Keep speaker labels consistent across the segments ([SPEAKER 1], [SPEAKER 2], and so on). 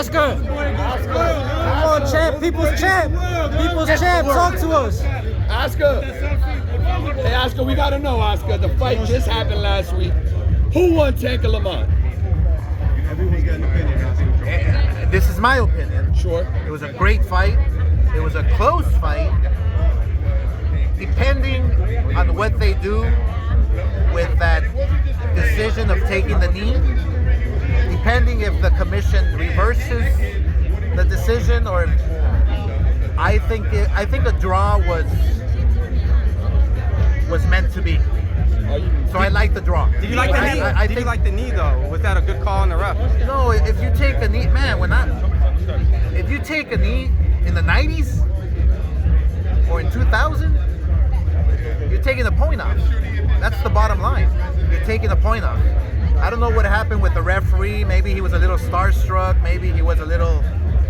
[SPEAKER 1] Oscar. Come on, champ. People's champ. People's champ. Talk to us.
[SPEAKER 2] Oscar. Hey, Oscar, we gotta know, Oscar. The fight just happened last week. Who won Tank or Lamont?
[SPEAKER 3] Everyone's got an opinion.
[SPEAKER 4] This is my opinion.
[SPEAKER 2] Sure.
[SPEAKER 4] It was a great fight. It was a close fight. Depending on what they do with that decision of taking the knee, depending if the commission reverses the decision, or I think a draw was meant to be. So I like the draw.
[SPEAKER 5] Did you like the knee? Did you like the knee though? Was that a good call on the ref?
[SPEAKER 4] No, if you take a knee, man, if you take a knee in the 90s or in 2000, you're taking a point off. That's the bottom line. You're taking a point off. I don't know what happened with the referee. Maybe he was a little starstruck. Maybe he was a little,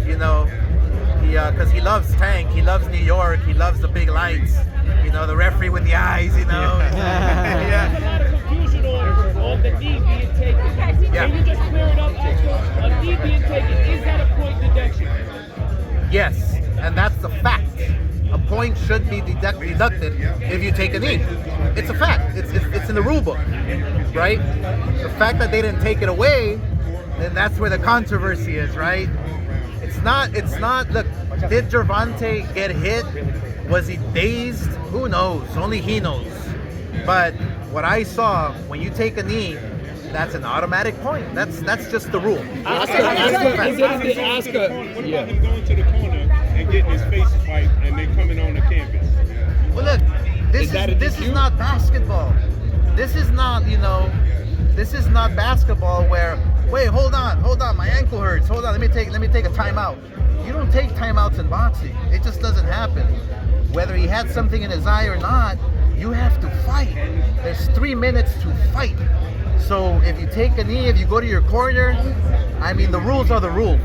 [SPEAKER 4] because he loves Tank. He loves New York. He loves the big lights. The referee with the eyes,
[SPEAKER 6] Yeah. A lot of confusion on the knee being taken. Can you just clear it up, Oscar? A knee being taken, is that a point deduction?
[SPEAKER 4] Yes, and that's the fact. A point should be deducted if you take a knee. It's a fact. It's in the rule book, right? The fact that they didn't take it away, then that's where the controversy is, right? It's not. Look, did Gervonta get hit? Was he dazed? Who knows? Only he knows. But what I saw, when you take a knee, that's an automatic point. That's just the rule.
[SPEAKER 2] Oscar.
[SPEAKER 3] What about him going to the corner and getting his face fight and then coming on the canvas?
[SPEAKER 4] Well, look, this is not basketball. This is not, this is not basketball where, wait, hold on, my ankle hurts. Hold on, let me take a timeout. You don't take timeouts in boxing. It just doesn't happen. Whether he had something in his eye or not, you have to fight. There's 3 minutes to fight. So if you take a knee, if you go to your corner, I mean, the rules are the rules.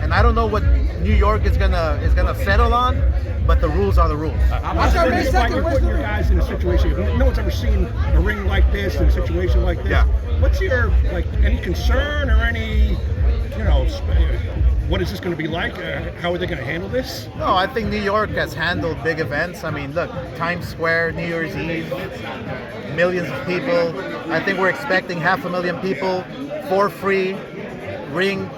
[SPEAKER 4] And I don't know what New York is gonna settle on, but the rules are the rules.
[SPEAKER 3] You're putting your guys in a situation. No one's ever seen a ring like this in a situation like this.
[SPEAKER 4] Yeah.
[SPEAKER 3] What's your any concern or any what is this going to be like? How are they going to handle this?
[SPEAKER 4] No, I think New York has handled big events. I mean, look, Times Square, New Year's Eve, millions of people. I think we're expecting 500,000 people for free. Ring,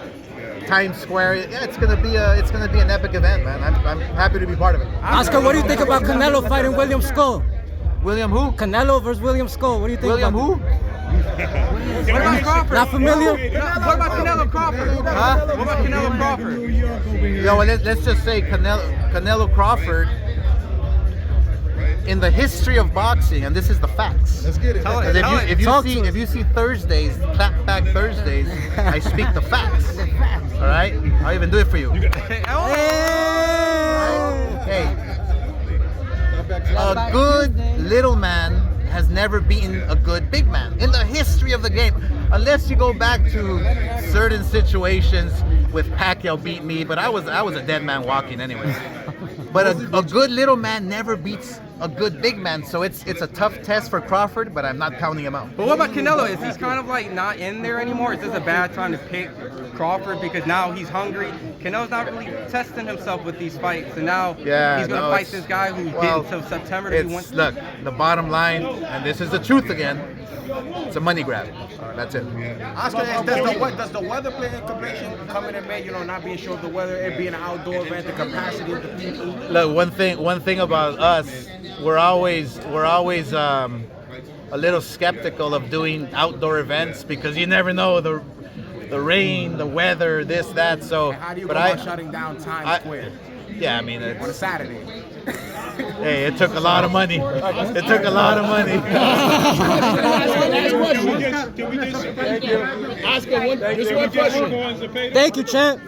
[SPEAKER 4] Times Square. Yeah, it's gonna be an epic event, man. I'm happy to be part of it.
[SPEAKER 1] Oscar, what do you think about Canelo fighting William Skull?
[SPEAKER 4] William who?
[SPEAKER 1] Canelo versus William Skull. What do you think?
[SPEAKER 4] William
[SPEAKER 1] about
[SPEAKER 4] who?
[SPEAKER 5] What about Crawford?
[SPEAKER 1] Not familiar?
[SPEAKER 5] What about Canelo Crawford?
[SPEAKER 4] Huh?
[SPEAKER 5] What about Canelo Crawford?
[SPEAKER 4] Yo, well, let's just say Canelo Crawford, in the history of boxing, and this is the facts.
[SPEAKER 3] Let's get it.
[SPEAKER 4] If you see Thursdays, clapback Thursdays, I speak the facts. All right, I'll even do it for you. Hey, a good little man has never beaten a good big man in the history of the game, unless you go back to certain situations with Pacquiao beat me, but I was a dead man walking anyway. But a good little man never beats a good big man, so it's a tough test for Crawford, but I'm not counting him out.
[SPEAKER 5] But what about Canelo? Is he kind of like not in there anymore? Is this a bad time to pick Crawford because now he's hungry? Canelo's not really testing himself with these fights, and now he's going to fight this guy who didn't until September.
[SPEAKER 4] Look, the bottom line, and this is the truth again, it's a money grab. That's it.
[SPEAKER 7] Oscar, does the weather play information coming in May? Not being sure of the weather, it being an outdoor event, the capacity of the people.
[SPEAKER 4] Look, one thing about us, we're always a little skeptical of doing outdoor events because you never know the rain, the weather, this, that. So,
[SPEAKER 7] and how do you go about shutting down Times Square?
[SPEAKER 4] Yeah, I mean,
[SPEAKER 7] on a Saturday.
[SPEAKER 4] Hey, it took a lot of money. It took a lot of money.
[SPEAKER 3] Can we just
[SPEAKER 2] Oscar, just one question.
[SPEAKER 1] Thank you, champ.